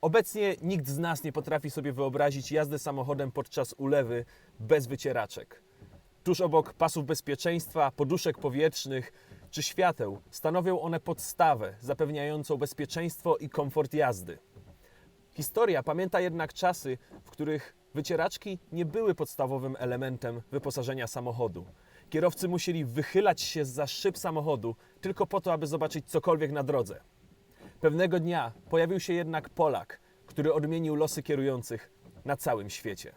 Obecnie nikt z nas nie potrafi sobie wyobrazić jazdy samochodem podczas ulewy bez wycieraczek. Tuż obok pasów bezpieczeństwa, poduszek powietrznych czy świateł stanowią one podstawę zapewniającą bezpieczeństwo i komfort jazdy. Historia pamięta jednak czasy, w których wycieraczki nie były podstawowym elementem wyposażenia samochodu. Kierowcy musieli wychylać się zza szyb samochodu tylko po to, aby zobaczyć cokolwiek na drodze. Pewnego dnia pojawił się jednak Polak, który odmienił losy kierujących na całym świecie.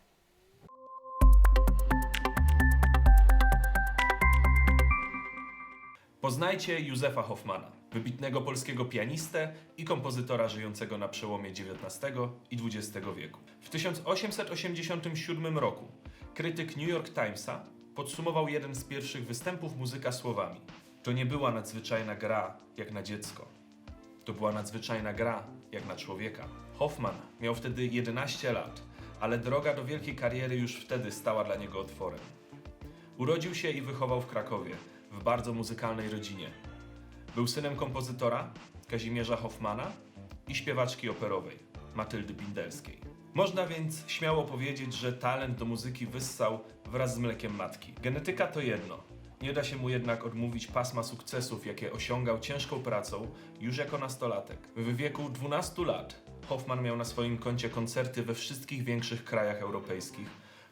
Poznajcie Józefa Hoffmana, wybitnego polskiego pianistę i kompozytora żyjącego na przełomie XIX i XX wieku. W 1887 roku krytyk New York Timesa podsumował jeden z pierwszych występów muzyka słowami: to nie była nadzwyczajna gra jak na dziecko. To była nadzwyczajna gra jak na człowieka. Hoffman miał wtedy 11 lat, ale droga do wielkiej kariery już wtedy stała dla niego otworem. Urodził się i wychował w Krakowie, w bardzo muzykalnej rodzinie. Był synem kompozytora Kazimierza Hoffmana i śpiewaczki operowej Matyldy Binderskiej. Można więc śmiało powiedzieć, że talent do muzyki wyssał wraz z mlekiem matki. Genetyka to jedno. Nie da się mu jednak odmówić pasma sukcesów, jakie osiągał ciężką pracą już jako nastolatek. W wieku 12 lat Hoffman miał na swoim koncie koncerty we wszystkich większych krajach europejskich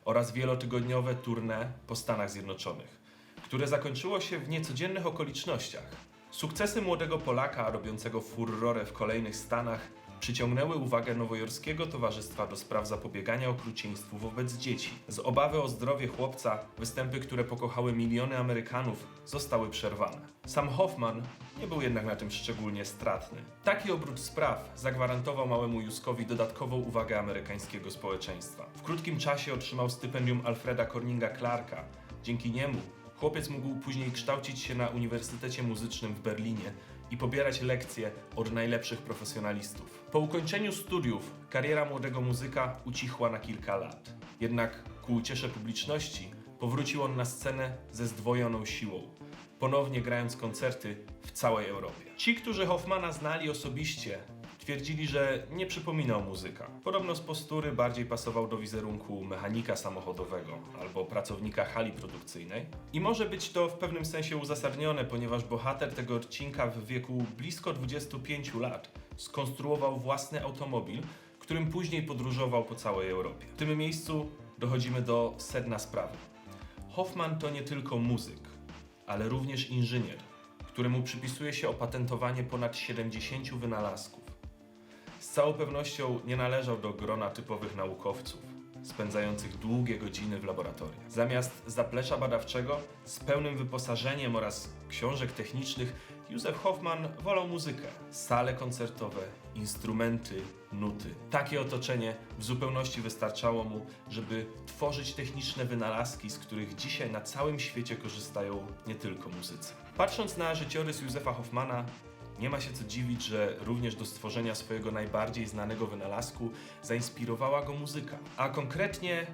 oraz wielotygodniowe tournée po Stanach Zjednoczonych, które zakończyło się w niecodziennych okolicznościach. Sukcesy młodego Polaka robiącego furorę w kolejnych Stanach przyciągnęły uwagę Nowojorskiego Towarzystwa do Spraw Zapobiegania Okrucieństwu wobec Dzieci. Z obawy o zdrowie chłopca występy, które pokochały miliony Amerykanów, zostały przerwane. Sam Hoffman nie był jednak na tym szczególnie stratny. Taki obrót spraw zagwarantował małemu Józkowi dodatkową uwagę amerykańskiego społeczeństwa. W krótkim czasie otrzymał stypendium Alfreda Corninga Clarka. Dzięki niemu chłopiec mógł później kształcić się na Uniwersytecie Muzycznym w Berlinie i pobierać lekcje od najlepszych profesjonalistów. Po ukończeniu studiów kariera młodego muzyka ucichła na kilka lat. Jednak ku uciesze publiczności powrócił on na scenę ze zdwojoną siłą, ponownie grając koncerty w całej Europie. Ci, którzy Hoffmana znali osobiście, twierdzili, że nie przypominał muzyka. Podobno z postury bardziej pasował do wizerunku mechanika samochodowego albo pracownika hali produkcyjnej. I może być to w pewnym sensie uzasadnione, ponieważ bohater tego odcinka w wieku blisko 25 lat skonstruował własny automobil, którym później podróżował po całej Europie. W tym miejscu dochodzimy do sedna sprawy. Hoffman to nie tylko muzyk, ale również inżynier, któremu przypisuje się opatentowanie ponad 70 wynalazków. Z całą pewnością nie należał do grona typowych naukowców, spędzających długie godziny w laboratoriach. Zamiast zaplecza badawczego z pełnym wyposażeniem oraz książek technicznych, Józef Hoffman wolał muzykę. Sale koncertowe, instrumenty, nuty. Takie otoczenie w zupełności wystarczało mu, żeby tworzyć techniczne wynalazki, z których dzisiaj na całym świecie korzystają nie tylko muzycy. Patrząc na życiorys Józefa Hoffmana, nie ma się co dziwić, że również do stworzenia swojego najbardziej znanego wynalazku zainspirowała go muzyka, a konkretnie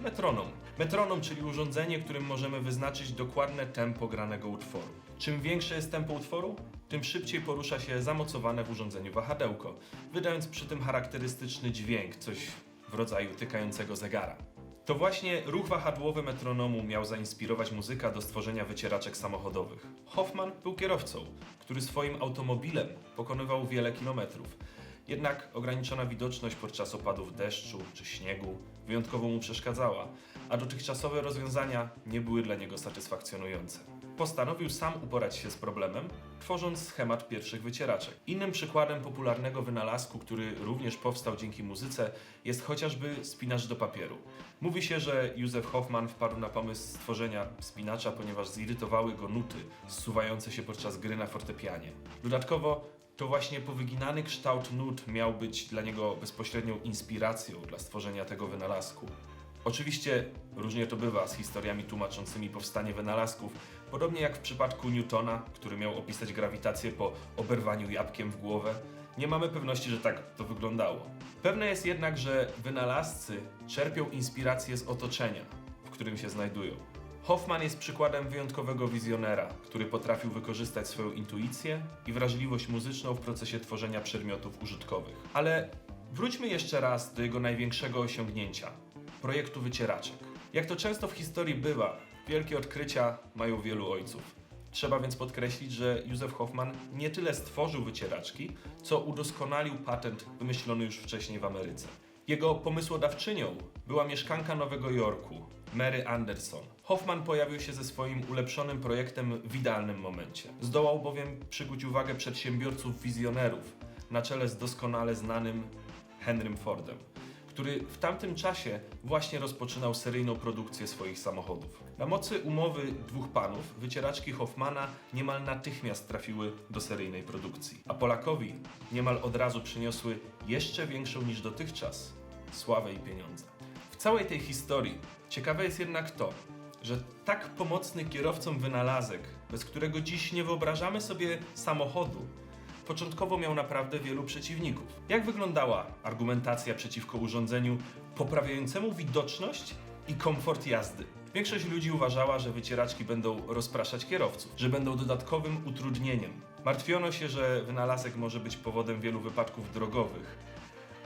metronom. Metronom, czyli urządzenie, którym możemy wyznaczyć dokładne tempo granego utworu. Czym większe jest tempo utworu, tym szybciej porusza się zamocowane w urządzeniu wahadełko, wydając przy tym charakterystyczny dźwięk, coś w rodzaju tykającego zegara. To właśnie ruch wahadłowy metronomu miał zainspirować muzyka do stworzenia wycieraczek samochodowych. Hoffman był kierowcą, który swoim automobilem pokonywał wiele kilometrów. Jednak ograniczona widoczność podczas opadów deszczu czy śniegu wyjątkowo mu przeszkadzała, a dotychczasowe rozwiązania nie były dla niego satysfakcjonujące. Postanowił sam uporać się z problemem, tworząc schemat pierwszych wycieraczek. Innym przykładem popularnego wynalazku, który również powstał dzięki muzyce, jest chociażby spinacz do papieru. Mówi się, że Józef Hoffman wpadł na pomysł stworzenia spinacza, ponieważ zirytowały go nuty zsuwające się podczas gry na fortepianie. Dodatkowo to właśnie powyginany kształt nut miał być dla niego bezpośrednią inspiracją dla stworzenia tego wynalazku. Oczywiście różnie to bywa z historiami tłumaczącymi powstanie wynalazków, podobnie jak w przypadku Newtona, który miał opisać grawitację po oberwaniu jabłkiem w głowę. Nie mamy pewności, że tak to wyglądało. Pewne jest jednak, że wynalazcy czerpią inspirację z otoczenia, w którym się znajdują. Hoffman jest przykładem wyjątkowego wizjonera, który potrafił wykorzystać swoją intuicję i wrażliwość muzyczną w procesie tworzenia przedmiotów użytkowych. Ale Wróćmy jeszcze raz do jego największego osiągnięcia – projektu wycieraczek. Jak to często w historii bywa, wielkie odkrycia mają wielu ojców. Trzeba więc podkreślić, że Józef Hoffmann nie tyle stworzył wycieraczki, co udoskonalił patent wymyślony już wcześniej w Ameryce. Jego pomysłodawczynią była mieszkanka Nowego Jorku, Mary Anderson. Hoffmann pojawił się ze swoim ulepszonym projektem w idealnym momencie. Zdołał bowiem przykuć uwagę przedsiębiorców wizjonerów, na czele z doskonale znanym Henrym Fordem, który w tamtym czasie właśnie rozpoczynał seryjną produkcję swoich samochodów. Na mocy umowy dwóch panów wycieraczki Hoffmanna niemal natychmiast trafiły do seryjnej produkcji, a Polakowi niemal od razu przyniosły jeszcze większą niż dotychczas sławę i pieniądze. W całej tej historii ciekawe jest jednak to, że tak pomocny kierowcom wynalazek, bez którego dziś nie wyobrażamy sobie samochodu, początkowo miał naprawdę wielu przeciwników. Jak wyglądała argumentacja przeciwko urządzeniu poprawiającemu widoczność i komfort jazdy? Większość ludzi uważała, że wycieraczki będą rozpraszać kierowców, że będą dodatkowym utrudnieniem. Martwiono się, że wynalazek może być powodem wielu wypadków drogowych,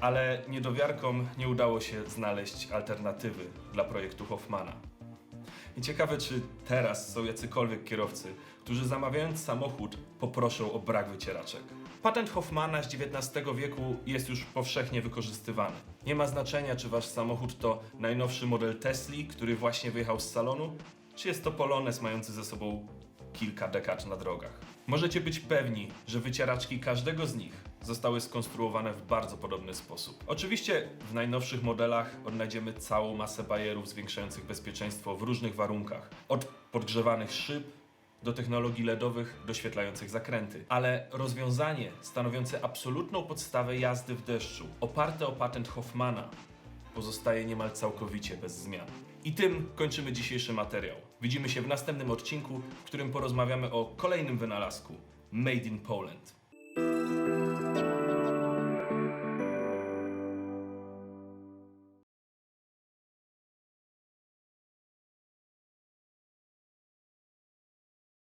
ale niedowiarkom nie udało się znaleźć alternatywy dla projektu Hoffmanna. I ciekawe, czy teraz są jacykolwiek kierowcy, którzy zamawiając samochód poproszą o brak wycieraczek. Patent Hoffmanna z XIX wieku jest już powszechnie wykorzystywany. Nie ma znaczenia, czy wasz samochód to najnowszy model Tesli, który właśnie wyjechał z salonu, czy jest to Polones mający ze sobą kilka dekad na drogach. Możecie być pewni, że wycieraczki każdego z nich zostały skonstruowane w bardzo podobny sposób. Oczywiście w najnowszych modelach odnajdziemy całą masę bajerów zwiększających bezpieczeństwo w różnych warunkach. Od podgrzewanych szyb do technologii LEDowych doświetlających zakręty. Ale rozwiązanie stanowiące absolutną podstawę jazdy w deszczu, oparte o patent Hoffmanna, pozostaje niemal całkowicie bez zmian. I tym kończymy dzisiejszy materiał. Widzimy się w następnym odcinku, w którym porozmawiamy o kolejnym wynalazku – Made in Poland.